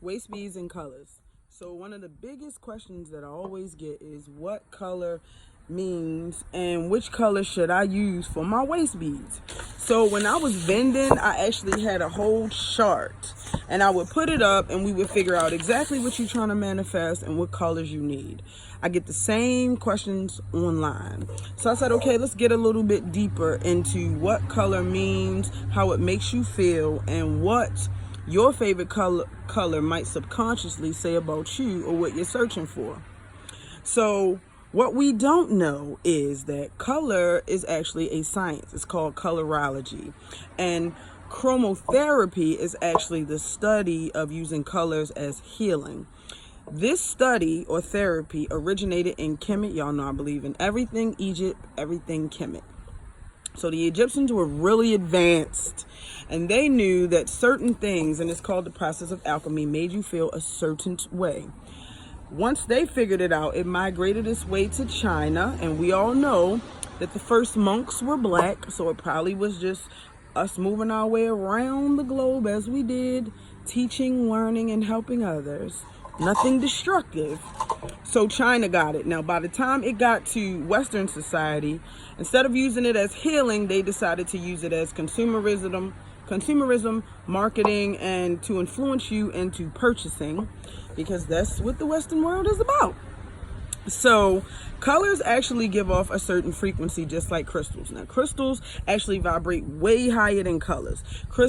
Waist beads and colors. So one of the biggest questions that I always get is what color means and which color should I use for my waist beads. So when I was vending, I actually had a whole chart and I would put it up and we would figure out exactly what you're trying to manifest and what colors you need. I get the same questions online. So I said, okay, let's get a little bit deeper into what color means, how it makes you feel, and what your favorite color might subconsciously say about you or what you're searching for. So what we don't know is that color is actually a science. It's called colorology. And chromotherapy is actually the study of using colors as healing. This study or therapy originated in Kemet. Y'all know I believe in everything Egypt, everything Kemet. So the Egyptians were really advanced and they knew that certain things, and it's called the process of alchemy, made you feel a certain way. Once they figured it out, it migrated its way to China, and we all know that the first monks were black, so it probably was just us moving our way around the globe as we did, teaching, learning, and helping others. Nothing destructive. So China got it. Now, by the time it got to Western society, instead of using it as healing, they decided to use it as consumerism, marketing, and to influence you into purchasing, because that's what the Western world is about. So colors actually give off a certain frequency, just like crystals. Now, crystals actually vibrate way higher than colors.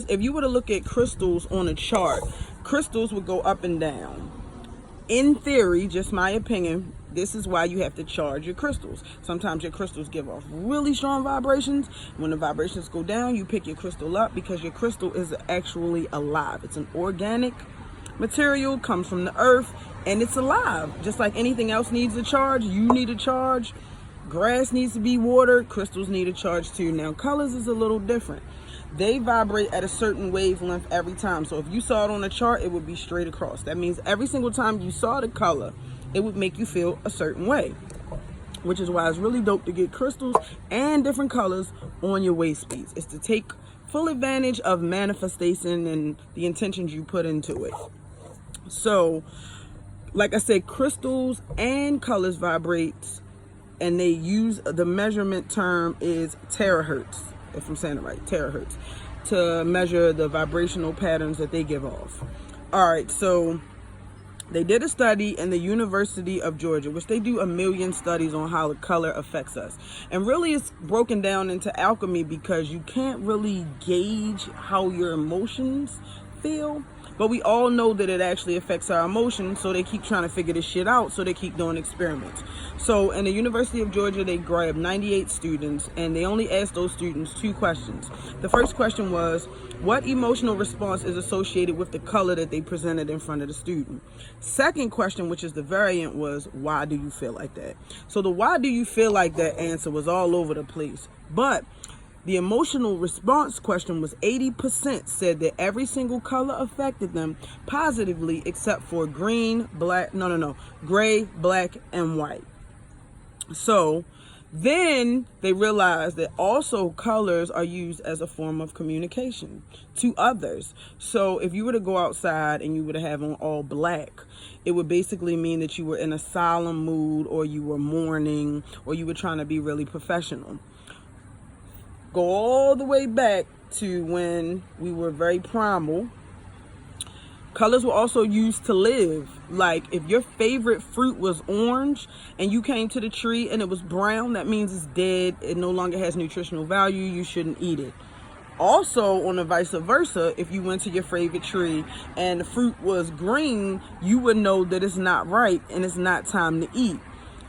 If you were to look at crystals on a chart, crystals would go up and down. In theory, just my opinion, this is why you have to charge your crystals. Sometimes your crystals give off really strong vibrations. When the vibrations go down, you pick your crystal up because your crystal is actually alive. It's an organic material, comes from the earth, and it's alive. Just like anything else needs a charge, you need a charge. Grass needs to be watered, crystals need a charge too. Now, colors is a little different. They vibrate at a certain wavelength every time. So if you saw it on a chart, it would be straight across. That means every single time you saw the color, it would make you feel a certain way, which is why it's really dope to get crystals and different colors on your waist beads. It's to take full advantage of manifestation and the intentions you put into it. So, like I said, crystals and colors vibrate, and they use the measurement term is terahertz, if I'm saying it right, terahertz, to measure the vibrational patterns that they give off. All right, so they did a study in the University of Georgia, which they do a million studies on how the color affects us. And really it's broken down into alchemy because you can't really gauge how your emotions feel. But we all know that it actually affects our emotions, so they keep trying to figure this shit out, so they keep doing experiments. So in the University of Georgia, they grabbed 98 students, and they only asked those students 2 questions. The first question was, what emotional response is associated with the color that they presented in front of the student? Second question, which is the variant, was, why do you feel like that? So the why do you feel like that answer was all over the place. But the emotional response question was 80% said that every single color affected them positively except for gray, black, and white. So then they realized that also colors are used as a form of communication to others. So if you were to go outside and you were to have on all black, it would basically mean that you were in a solemn mood, or you were mourning, or you were trying to be really professional. Go all the way back to when we were very primal. Colors were also used to live. Like if your favorite fruit was orange and you came to the tree and it was brown, that means it's dead. It no longer has nutritional value. You shouldn't eat it. Also, on the vice versa, if you went to your favorite tree and the fruit was green, you would know that it's not ripe and it's not time to eat.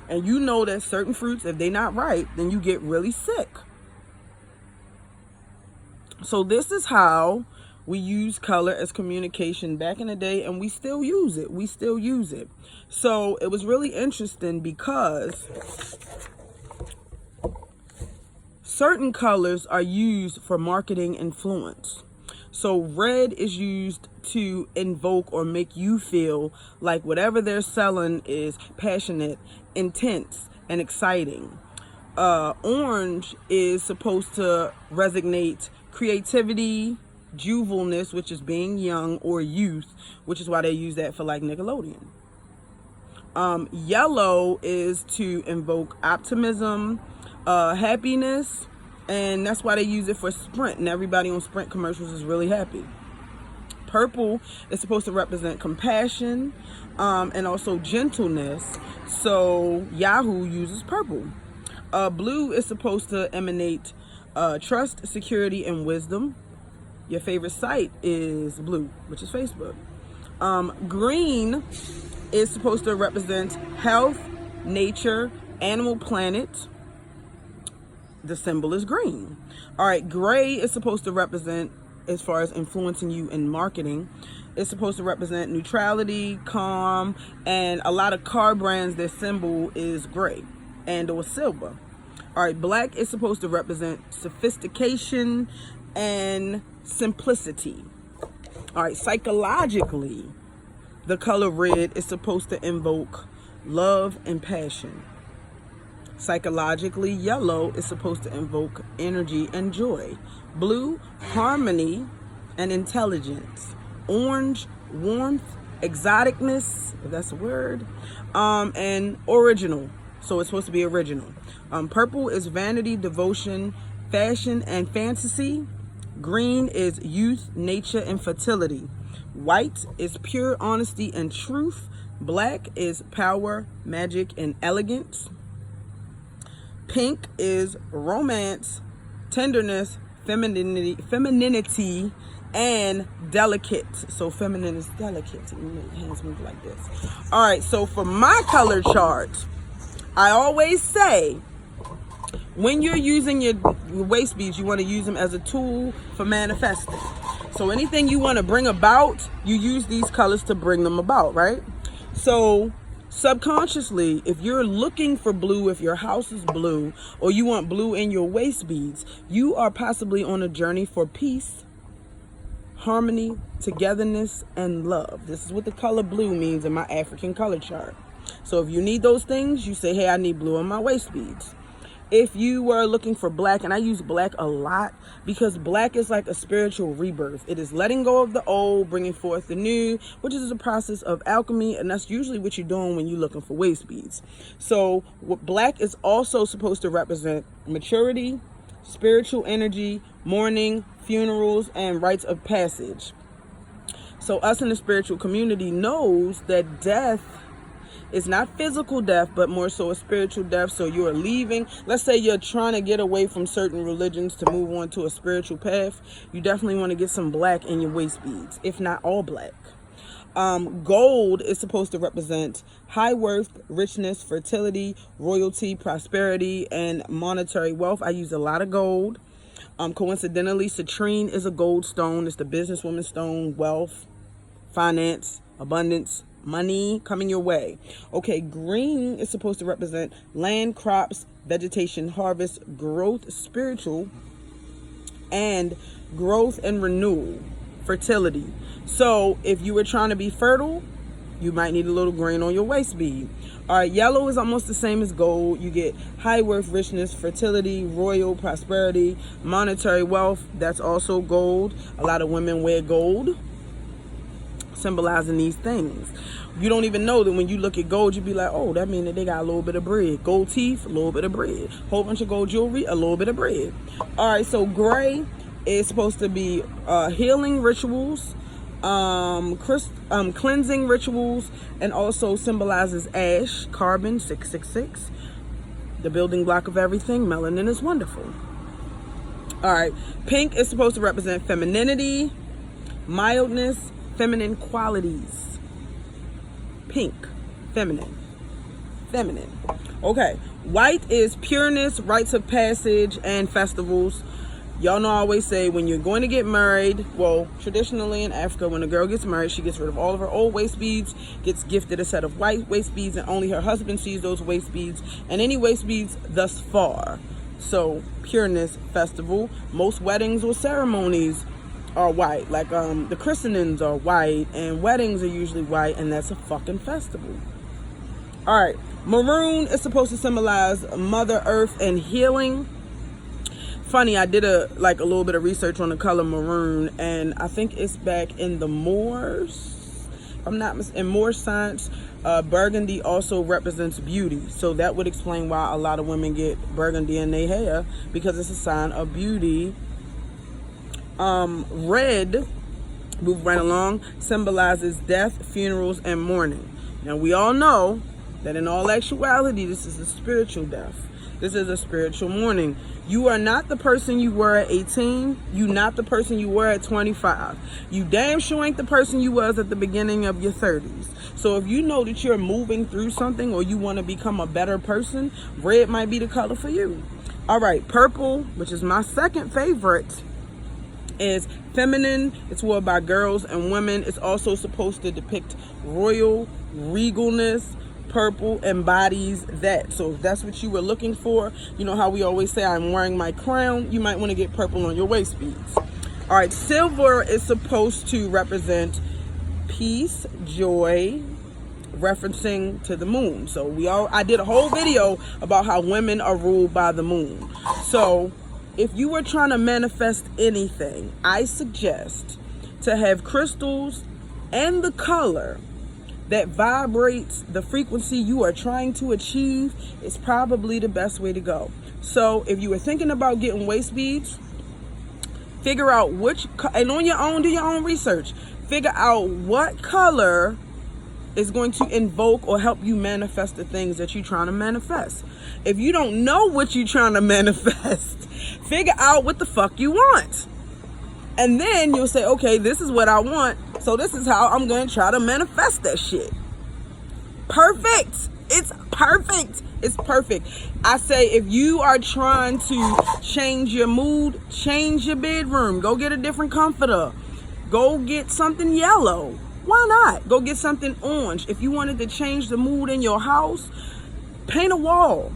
And you know that certain fruits, if they're not ripe, then you get really sick. So this is how we use color as communication back in the day, and we still use it. So it was really interesting because certain colors are used for marketing influence. So red is used to invoke or make you feel like whatever they're selling is passionate, intense, and exciting. Orange is supposed to resonate creativity, juvenilness, which is being young, or youth, which is why they use that for like Nickelodeon. Yellow is to invoke optimism, happiness, and that's why they use it for Sprint, and everybody on Sprint commercials is really happy. Purple is supposed to represent compassion, and also gentleness, so Yahoo uses purple. Blue is supposed to emanate trust, security, and wisdom. Your favorite site is blue, which is Facebook. Green is supposed to represent health, nature, animal planet. The symbol is green. All right, gray is supposed to represent, as far as influencing you in marketing, it's supposed to represent neutrality, calm, and a lot of car brands, their symbol is gray and or silver. All right, black is supposed to represent sophistication and simplicity. All right, psychologically, the color red is supposed to invoke love and passion. Psychologically, yellow is supposed to invoke energy and joy. Blue, harmony and intelligence. Orange, warmth, exoticness, if that's a word, and original. So it's supposed to be original. Purple is vanity, devotion, fashion, and fantasy. Green is youth, nature, and fertility. White is pure honesty and truth. Black is power, magic, and elegance. Pink is romance, tenderness, femininity, and delicate. So feminine is delicate. Hands move like this. All right, so for my color chart, I always say, when you're using your waist beads, you want to use them as a tool for manifesting. So anything you want to bring about, you use these colors to bring them about, right? So subconsciously, if you're looking for blue, if your house is blue, or you want blue in your waist beads, you are possibly on a journey for peace, harmony, togetherness, and love. This is what the color blue means in my African color chart. So if you need those things, you say, hey, I need blue on my waist beads. If you were looking for black, and I use black a lot because black is like a spiritual rebirth. It is letting go of the old, bringing forth the new, which is a process of alchemy, and that's usually what you're doing when you're looking for waist beads. So what black is also supposed to represent maturity, spiritual energy, mourning, funerals, and rites of passage. So us in the spiritual community knows that death is not physical death, but more so a spiritual death. So you are leaving. Let's say you're trying to get away from certain religions to move on to a spiritual path. You definitely want to get some black in your waist beads, if not all black. Gold is supposed to represent high worth, richness, fertility, royalty, prosperity, and monetary wealth. I use a lot of gold. Coincidentally, citrine is a gold stone. It's the businesswoman stone. Wealth, finance, abundance, money coming your way. Okay, green is supposed to represent land, crops, vegetation, harvest, growth, spiritual, and growth and renewal, fertility. So if you were trying to be fertile, you might need a little green on your waist bead. All right, yellow is almost the same as gold. You get high worth, richness, fertility, royal, prosperity, monetary wealth. That's also gold. A lot of women wear gold, symbolizing these things. You don't even know that when you look at gold, you be like, oh, that means that they got a little bit of bread. Gold teeth, a little bit of bread. Whole bunch of gold jewelry, a little bit of bread. All right, so gray is supposed to be healing rituals, cleansing rituals, and also symbolizes ash, carbon, 666, the building block of everything. Melanin is wonderful. All right, pink is supposed to represent femininity, mildness, feminine qualities. Pink, feminine. Okay, white is pureness, rites of passage, and festivals. Y'all know I always say when you're going to get married, well, traditionally in Africa, when a girl gets married, she gets rid of all of her old waist beads, gets gifted a set of white waist beads, and only her husband sees those waist beads and any waist beads thus far. So pureness, festival. Most weddings or ceremonies are white, like the christenings are white, and weddings are usually white, and that's a fucking festival. All right, maroon is supposed to symbolize Mother Earth and healing. Funny, I did a little bit of research on the color maroon, and I think it's back in the Moors. I'm not in Moor science. Burgundy also represents beauty, so that would explain why a lot of women get burgundy in their hair, because it's a sign of beauty. Red, move right along, symbolizes death, funerals, and mourning. Now we all know that in all actuality, this is a spiritual death. This is a spiritual mourning. You are not the person you were at 18. You not the person you were at 25. You damn sure ain't the person you was at the beginning of your 30s. So if you know that you're moving through something, or you want to become a better person, red might be the color for you. All right, purple, which is my second favorite, is feminine. It's worn by girls and women. It's also supposed to depict royal regalness. Purple embodies that. So if that's what you were looking for, you know how we always say I'm wearing my crown, you might want to get purple on your waist beads. All right, silver is supposed to represent peace, joy, referencing to the moon. So I did a whole video about how women are ruled by the moon. So if you were trying to manifest anything, I suggest to have crystals and the color that vibrates the frequency you are trying to achieve is probably the best way to go. So if you were thinking about getting waist beads, figure out and on your own, do your own research. Figure out what color is going to invoke or help you manifest the things that you're trying to manifest. If you don't know what you're trying to manifest, figure out what the fuck you want. And then you'll say, okay, this is what I want, so this is how I'm going to try to manifest that shit. Perfect. It's perfect. It's perfect. I say, if you are trying to change your mood, change your bedroom. Go get a different comforter. Go get something yellow. Why not? Go get something orange. If you wanted to change the mood in your house, paint a wall.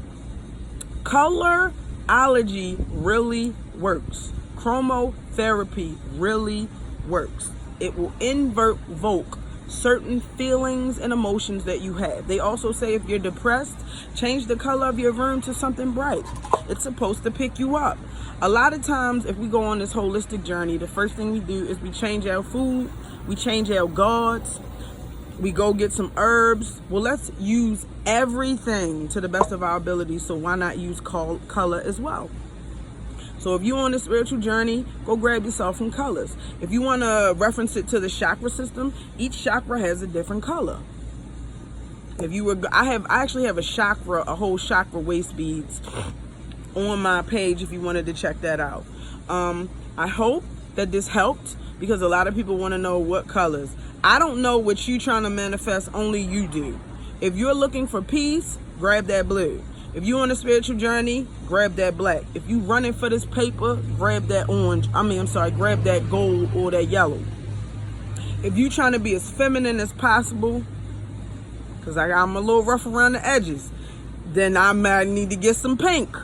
Colorology really works. Chromotherapy really works. It will invoke certain feelings and emotions that you have. They also say if you're depressed, change the color of your room to something bright. It's supposed to pick you up. A lot of times, if we go on this holistic journey, the first thing we do is we change our food, we change our gods, we go get some herbs. Well, let's use everything to the best of our ability, so why not use color as well? So if you're on a spiritual journey, go grab yourself some colors. If you want to reference it to the chakra system, each chakra has a different color. I actually have a whole chakra waist beads on my page if you wanted to check that out. I hope that this helped, because a lot of people want to know what colors. I don't know what you're trying to manifest, only you do. If you're looking for peace, grab that blue. If you're on a spiritual journey, grab that black. If you running for this paper, grab that grab that gold or that yellow. If you trying to be as feminine as possible, because I'm a little rough around the edges, then I might need to get some pink.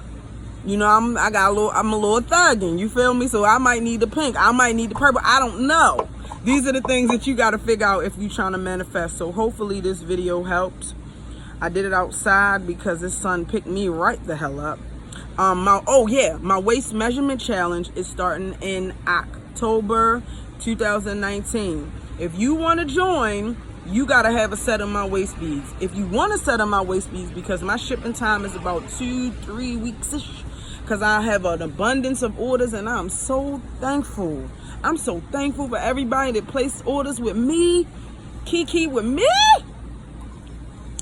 You know, I'm a little thugging, you feel me? So I might need the pink, I might need the purple, I don't know. These are the things that you got to figure out if you're trying to manifest. So hopefully this video helped. I did it outside because this sun picked me right the hell up. My waist measurement challenge is starting in October 2019. If you want to join, you got to have a set of my waist beads. If you want a set of my waist beads, because my shipping time is about 2-3 weeks-ish, because I have an abundance of orders, and I'm so thankful. I'm so thankful for everybody that placed orders with me, Kiki with me.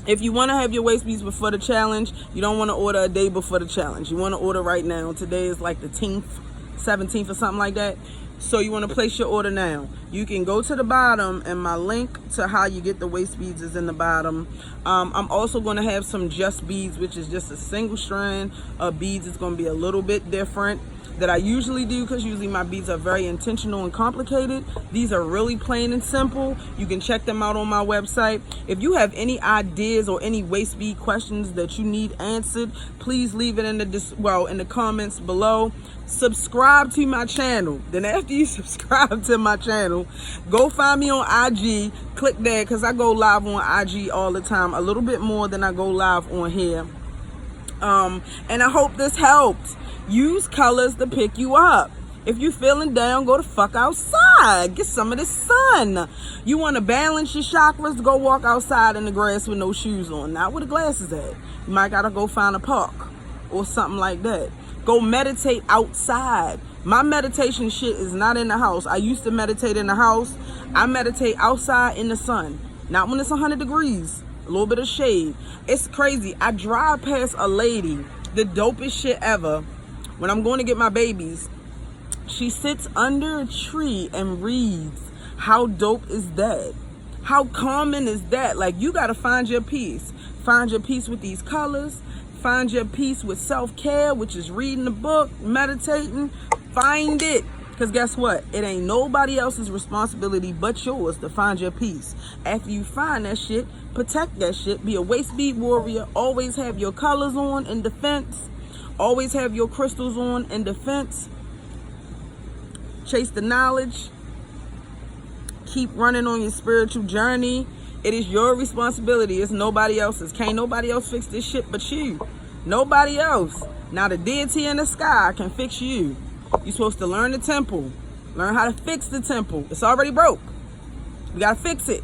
If you want to have your waist beads before the challenge, you don't want to order a day before the challenge. You want to order right now. Today is like the 17th or something like that. So you want to place your order now. You can go to the bottom, and my link to how you get the waist beads is in the bottom. I'm also going to have some just beads, which is just a single strand of beads. It's going to be a little bit different that I usually do, because usually my beads are very intentional and complicated. These are really plain and simple. You can check them out on my website. If you have any ideas or any waist bead questions that you need answered, please leave it in the comments below. Subscribe to my channel. Then after you subscribe to my channel, go find me on IG. Click there, because I go live on IG all the time, a little bit more than I go live on here. And I hope this helped. Use colors to pick you up. If you feeling down, go the fuck outside. Get some of the sun. You want to balance your chakras, go walk outside in the grass with no shoes on. Not where the glasses at. You might gotta go find a park or something like that. Go meditate outside. My meditation shit is not in the house. I used to meditate in the house. I meditate outside in the sun. Not when it's 100 degrees. A little bit of shade. It's crazy. I drive past a lady, the dopest shit ever. When I'm going to get my babies, she sits under a tree and reads. How dope is that? How calming is that? Like, you got to find your peace. Find your peace with these colors. Find your peace with self-care, which is reading the book, meditating. Find it. Because guess what? It ain't nobody else's responsibility but yours to find your peace. After you find that shit, protect that shit. Be a waist bead warrior. Always have your colors on in defense. Always have your crystals on in defense. Chase the knowledge. Keep running on your spiritual journey. It is your responsibility. It's nobody else's. Can't nobody else fix this shit but you. Nobody else. Now the deity in the sky can fix you. You're supposed to learn the temple. Learn how to fix the temple. It's already broke. You gotta fix it.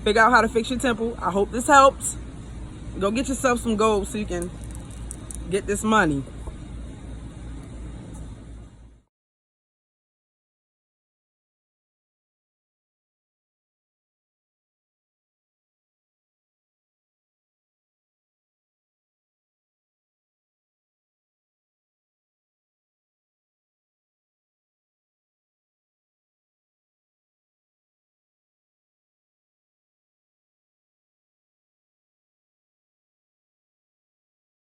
Figure out how to fix your temple. I hope this helps. Go get yourself some gold so you can get this money.